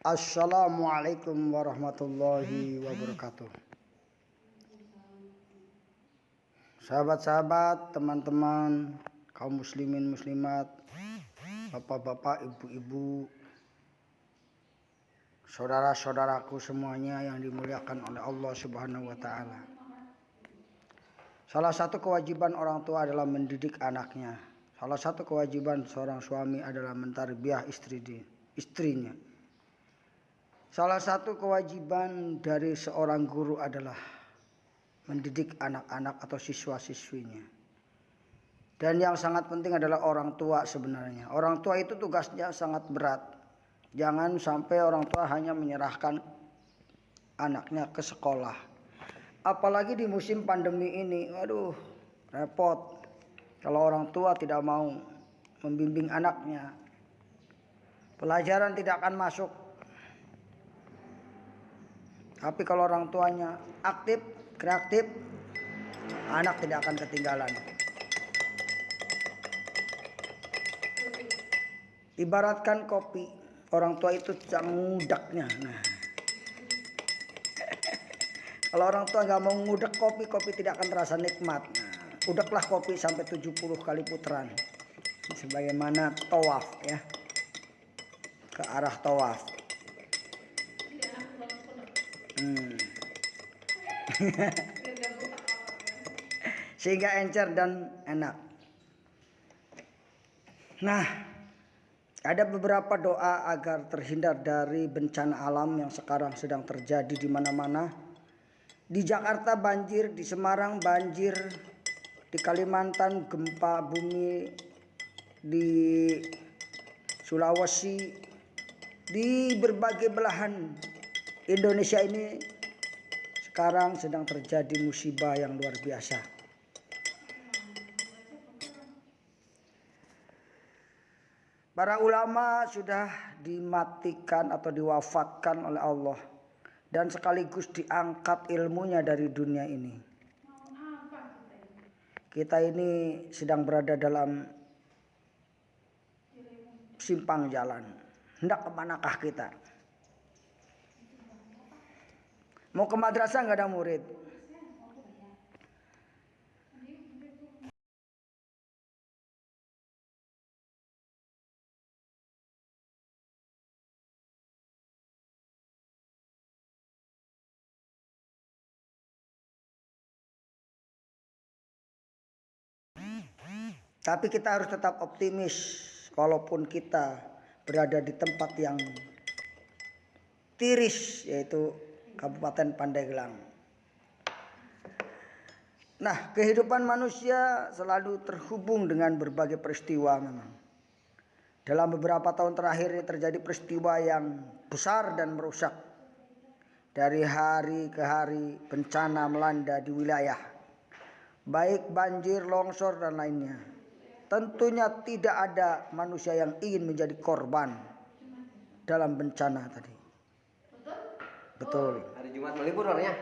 Assalamualaikum warahmatullahi wabarakatuh. Sahabat-sahabat, teman-teman, kaum muslimin muslimat, bapak-bapak, ibu-ibu, saudara-saudaraku semuanya yang dimuliakan oleh Allah Subhanahu wa taala. Salah satu kewajiban orang tua adalah mendidik anaknya. Salah satu kewajiban seorang suami adalah mentarbiyah istrinya. Salah satu kewajiban dari seorang guru adalah mendidik anak-anak atau siswa-siswinya. Dan yang sangat penting adalah orang tua sebenarnya. Orang tua itu tugasnya sangat berat. Jangan sampai orang tua hanya menyerahkan anaknya ke sekolah. Apalagi di musim pandemi ini, aduh, repot. Kalau orang tua tidak mau membimbing anaknya, pelajaran tidak akan masuk. Tapi kalau orang tuanya aktif, kreatif, anak tidak akan ketinggalan. Ibaratkan kopi, orang tua itu tidak mengudaknya. Nah, kalau orang tua nggak mau ngudak kopi, kopi tidak akan terasa nikmat. Nah, udaklah kopi sampai 70 kali putaran. Sebagaimana tawaf ya, ke arah tawaf. Sehingga encer dan enak. Nah, ada beberapa doa agar terhindar dari bencana alam yang sekarang sedang terjadi di mana-mana. Di Jakarta banjir, di Semarang banjir, di Kalimantan gempa bumi, di Sulawesi, di berbagai belahan Indonesia ini sekarang sedang terjadi musibah yang luar biasa. Para ulama sudah dimatikan atau diwafatkan oleh Allah dan sekaligus diangkat ilmunya dari dunia ini. Kita ini sedang berada dalam simpang jalan. Hendak kemanakah kita? Mau ke madrasah nggak ada murid. Tapi kita harus tetap optimis walaupun kita berada di tempat yang tiris, yaitu Kabupaten Pandeglang. Nah, kehidupan manusia selalu terhubung dengan berbagai peristiwa memang. Dalam beberapa tahun terakhir ini terjadi peristiwa yang besar dan merusak. Dari hari ke hari bencana melanda di wilayah, baik banjir, longsor dan lainnya. Tentunya tidak ada manusia yang ingin menjadi korban dalam bencana tadi. Betul. Hari Jumat melibur orangnya.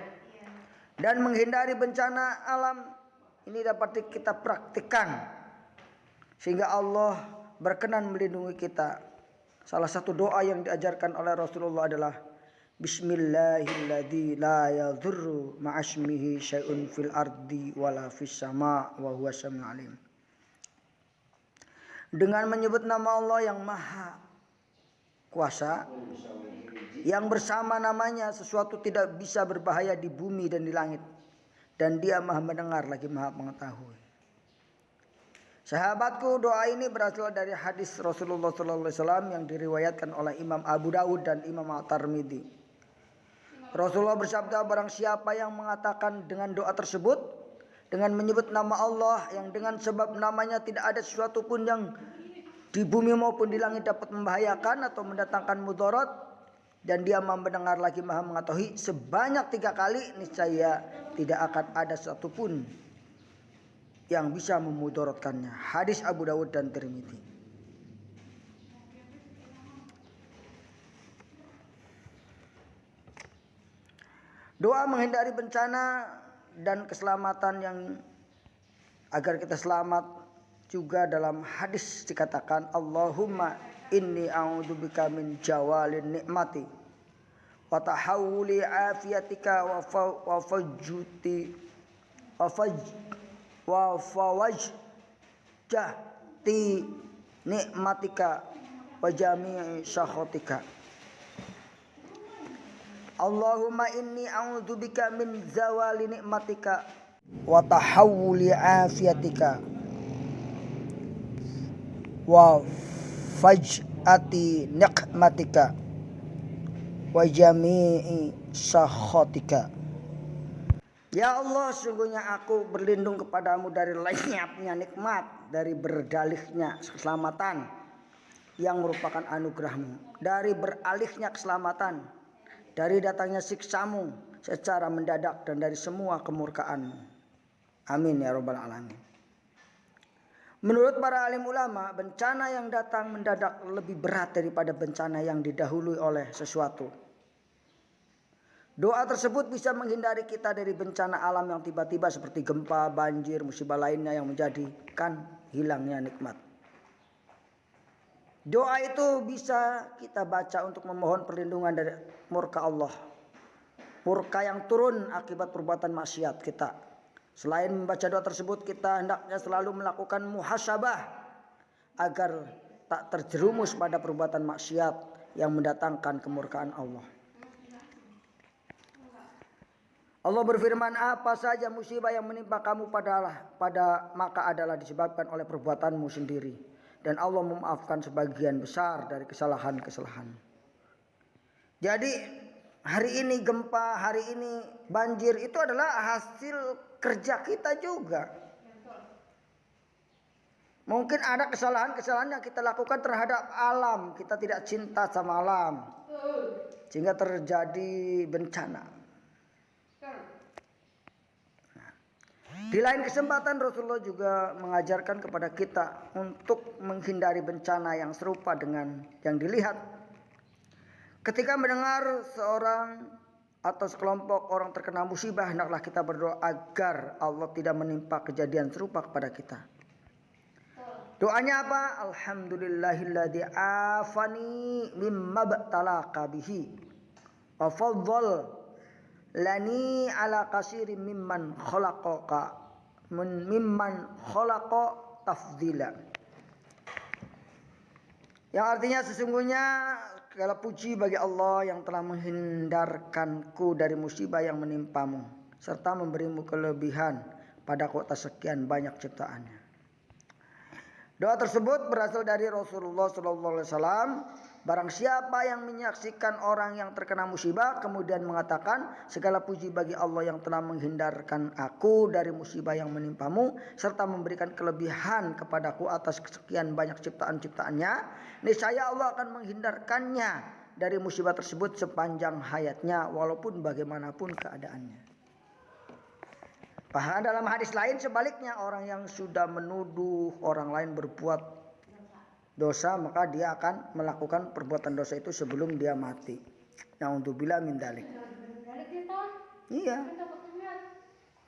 Dan menghindari bencana alam ini dapat kita praktikkan sehingga Allah berkenan melindungi kita. Salah satu doa yang diajarkan oleh Rasulullah adalah Bismillahilladzi la yadhurru ma'asmihi syai'un fil ardi wala fis sama' wa huwa samiul alim. Dengan menyebut nama Allah yang Maha Kuasa, yang bersama namanya sesuatu tidak bisa berbahaya di bumi dan di langit, dan Dia Maha mendengar lagi Maha mengetahui. Sahabatku, doa ini berasal dari hadis Rasulullah SAW yang diriwayatkan oleh Imam Abu Dawud dan Imam At-Tirmidzi. Rasulullah bersabda, barang siapa yang mengatakan dengan doa tersebut dengan menyebut nama Allah yang dengan sebab namanya tidak ada sesuatu pun yang di bumi maupun di langit dapat membahayakan atau mendatangkan mudarat, dan Dia Maha mendengar lagi Maha mengetahui sebanyak 3 kali, niscaya tidak akan ada satupun yang bisa memudaratkannya. Hadis Abu Dawud dan Tirmidzi. Doa menghindari bencana dan keselamatan yang agar kita selamat juga dalam hadis dikatakan Allahumma inni a'udzubika min jawalin nikmati wa tahawuli afiyatika wa fawjuti wa fawajjati nikmatika wa jami'i sakhatika. Allahumma inni a'udzubika min zawali nikmatika wa tahawuli afiyatika wa faj'ati nikmatika wa jami'i sakhatika. Ya Allah, sungguhnya aku berlindung kepadamu dari lenyapnya nikmat, dari berdalihnya keselamatan yang merupakan anugerahmu, dari beralihnya keselamatan, dari datangnya siksamu secara mendadak, dan dari semua kemurkaanmu. Amin ya rabbal alamin. Menurut para alim ulama, bencana yang datang mendadak lebih berat daripada bencana yang didahului oleh sesuatu. Doa tersebut bisa menghindari kita dari bencana alam yang tiba-tiba seperti gempa, banjir, musibah lainnya yang menjadikan hilangnya nikmat. Doa itu bisa kita baca untuk memohon perlindungan dari murka Allah. Murka yang turun akibat perbuatan maksiat kita. Selain membaca doa tersebut, kita hendaknya selalu melakukan muhasabah agar tak terjerumus pada perbuatan maksiat yang mendatangkan kemurkaan Allah. Allah berfirman, apa saja musibah yang menimpa kamu maka adalah disebabkan oleh perbuatanmu sendiri. Dan Allah memaafkan sebagian besar dari kesalahan-kesalahan. Jadi hari ini gempa, hari ini banjir itu adalah hasil kerja kita juga. Mungkin ada kesalahan-kesalahan yang kita lakukan terhadap alam. Kita tidak cinta sama alam, sehingga terjadi bencana. Di lain kesempatan Rasulullah juga mengajarkan kepada kita untuk menghindari bencana yang serupa dengan yang dilihat. Ketika mendengar seorang atau sekelompok orang terkena musibah, hendaklah kita berdoa agar Allah tidak menimpa kejadian serupa kepada kita. Doanya apa? Alhamdulillahilladzi afani mimma btalaka bihi wa faddal lani ala kasirin mimman khalaqa tafdila. Yang artinya sesungguhnya segala puji bagi Allah yang telah menghindarkanku dari musibah yang menimpamu serta memberimu kelebihan pada kota sekian banyak ciptaannya. Doa tersebut berasal dari Rasulullah SAW. Barang siapa yang menyaksikan orang yang terkena musibah kemudian mengatakan, segala puji bagi Allah yang telah menghindarkan aku dari musibah yang menimpamu serta memberikan kelebihan kepadaku atas sekian banyak ciptaan-ciptaannya, niscaya Allah akan menghindarkannya dari musibah tersebut sepanjang hayatnya walaupun bagaimanapun keadaannya. Bahkan dalam hadis lain sebaliknya, orang yang sudah menuduh orang lain berbuat dosa maka dia akan melakukan perbuatan dosa itu sebelum dia mati. Na'udzubillah min dzalik. Iya.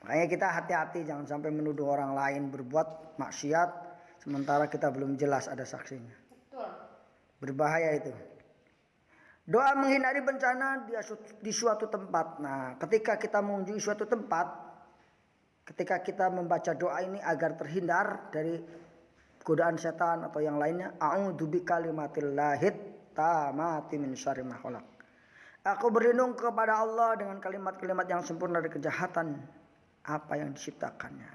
Makanya kita hati-hati jangan sampai menuduh orang lain berbuat maksiat sementara kita belum jelas ada saksinya. Betul. Berbahaya itu. Doa menghindari bencana di suatu tempat. Nah, ketika kita mengunjungi suatu tempat, ketika kita membaca doa ini agar terhindar dari godaan setan atau yang lainnya, a'udzu bikalimatillahi tammati min syarri ma khalaq. Aku berlindung kepada Allah dengan kalimat-kalimat yang sempurna dari kejahatan apa yang diciptakannya.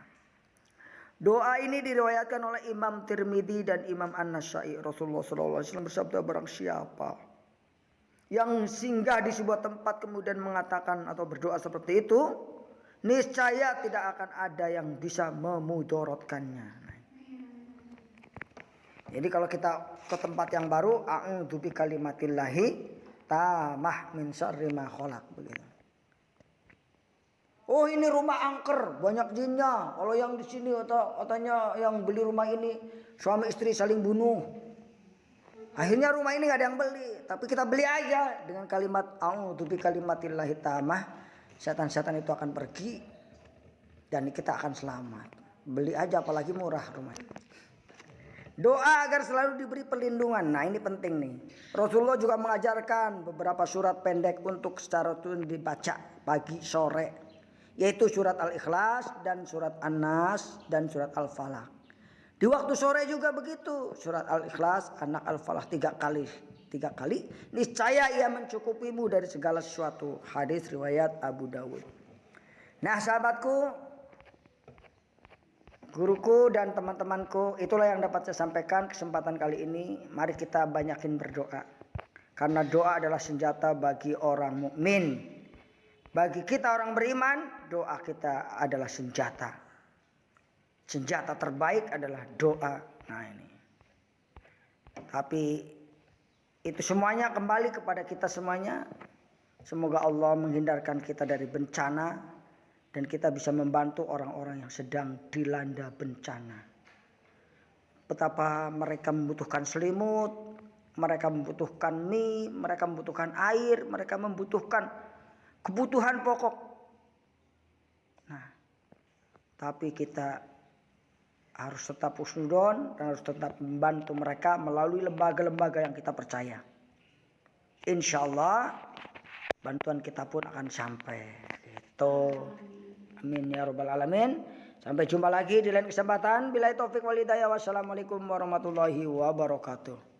Doa ini diriwayatkan oleh Imam Tirmidzi dan Imam An-Nasa'i. Rasulullah SAW bersabda, barang siapa yang singgah di sebuah tempat kemudian mengatakan atau berdoa seperti itu, niscaya tidak akan ada yang bisa memudorotkannya. Jadi kalau kita ke tempat yang baru, a'udzu bikalimatillahi tammah min syarri ma khalaq, begitu. Oh, ini rumah angker, banyak jinnya. Kalau yang di sini katanya yang beli rumah ini suami istri saling bunuh. Akhirnya rumah ini enggak ada yang beli, tapi kita beli aja dengan kalimat a'udzu bikalimatillahi tammah. Setan-setan itu akan pergi dan kita akan selamat. Beli aja, apalagi murah rumahnya. Doa agar selalu diberi perlindungan. Nah ini penting nih. Rasulullah juga mengajarkan beberapa surat pendek untuk secara rutin dibaca pagi sore. Yaitu surat Al-Ikhlas dan surat An-Nas dan surat Al-Falaq. Di waktu sore juga begitu. Surat Al-Ikhlas, An-Nas, Al-Falaq 3 kali. 3 kali. Niscaya ia mencukupimu dari segala sesuatu. Hadis riwayat Abu Dawud. Nah sahabatku, guruku dan teman-temanku, itulah yang dapat saya sampaikan kesempatan kali ini. Mari kita banyakin berdoa. Karena doa adalah senjata bagi orang mukmin. Bagi kita orang beriman, doa kita adalah senjata. Senjata terbaik adalah doa. Nah ini. Tapi itu semuanya kembali kepada kita semuanya. Semoga Allah menghindarkan kita dari bencana. Dan kita bisa membantu orang-orang yang sedang dilanda bencana. Betapa mereka membutuhkan selimut, mereka membutuhkan mie, mereka membutuhkan air, mereka membutuhkan kebutuhan pokok. Nah, tapi kita harus tetap husnudon dan harus tetap membantu mereka melalui lembaga-lembaga yang kita percaya. Insya Allah bantuan kita pun akan sampai. Itu. Amin ya rabbal alamin. Sampai jumpa lagi di lain kesempatan. Billahi taufik wal hidayah. Wassalamualaikum warahmatullahi wabarakatuh.